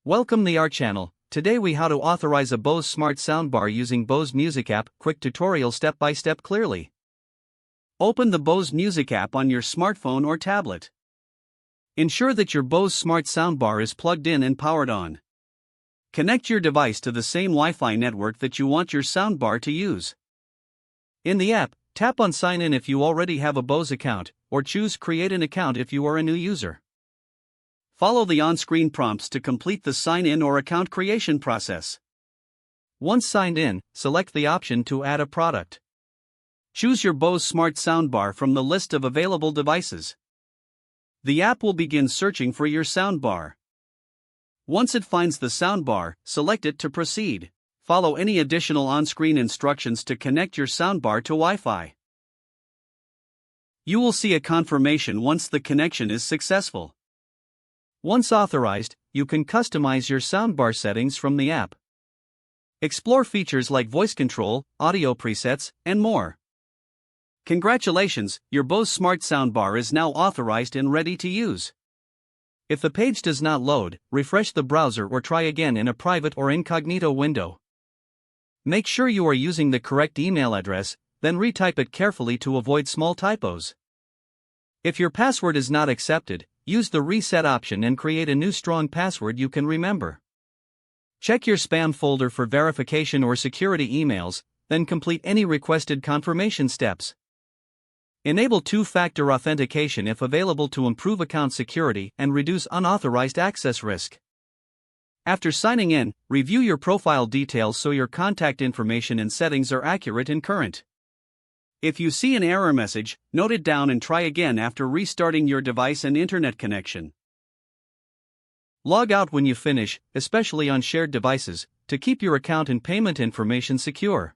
Welcome to our channel. Today we how to authorize a Bose Smart Soundbar using Bose Music app. Quick tutorial step by step clearly. Open the Bose Music app on your smartphone or tablet. Ensure that your Bose Smart Soundbar is plugged in and powered on. Connect your device to the same Wi-Fi network that you want your soundbar to use. In the app, tap on Sign In if you already have a Bose account, or choose Create an account if you are a new user. Follow the on-screen prompts to complete the sign-in or account creation process. Once signed in, select the option to add a product. Choose your Bose Smart Soundbar from the list of available devices. The app will begin searching for your soundbar. Once it finds the soundbar, select it to proceed. Follow any additional on-screen instructions to connect your soundbar to Wi-Fi. You will see a confirmation once the connection is successful. Once authorized, you can customize your soundbar settings from the app. Explore features like voice control, audio presets, and more. Congratulations, your Bose Smart Soundbar is now authorized and ready to use. If the page does not load, refresh the browser or try again in a private or incognito window. Make sure you are using the correct email address, then retype it carefully to avoid small typos. If your password is not accepted, use the reset option and create a new strong password you can remember. Check your spam folder for verification or security emails, then complete any requested confirmation steps. Enable two-factor authentication if available to improve account security and reduce unauthorized access risk. After signing in, review your profile details so your contact information and settings are accurate and current. If you see an error message, note it down and try again after restarting your device and internet connection. Log out when you finish, especially on shared devices, to keep your account and payment information secure.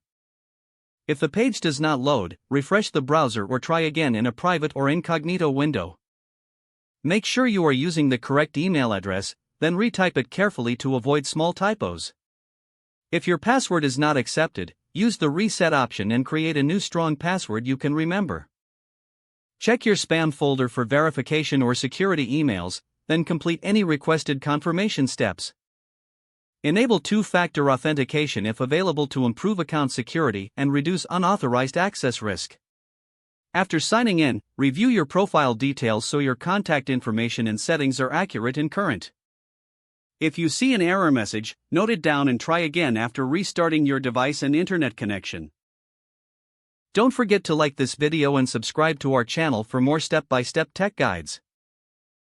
If the page does not load, refresh the browser or try again in a private or incognito window. Make sure you are using the correct email address, then retype it carefully to avoid small typos. If your password is not accepted, use the reset option and create a new strong password you can remember. Check your spam folder for verification or security emails, then complete any requested confirmation steps. Enable two-factor authentication if available to improve account security and reduce unauthorized access risk. After signing in, review your profile details so your contact information and settings are accurate and current. If you see an error message, note it down and try again after restarting your device and internet connection. Don't forget to like this video and subscribe to our channel for more step-by-step tech guides.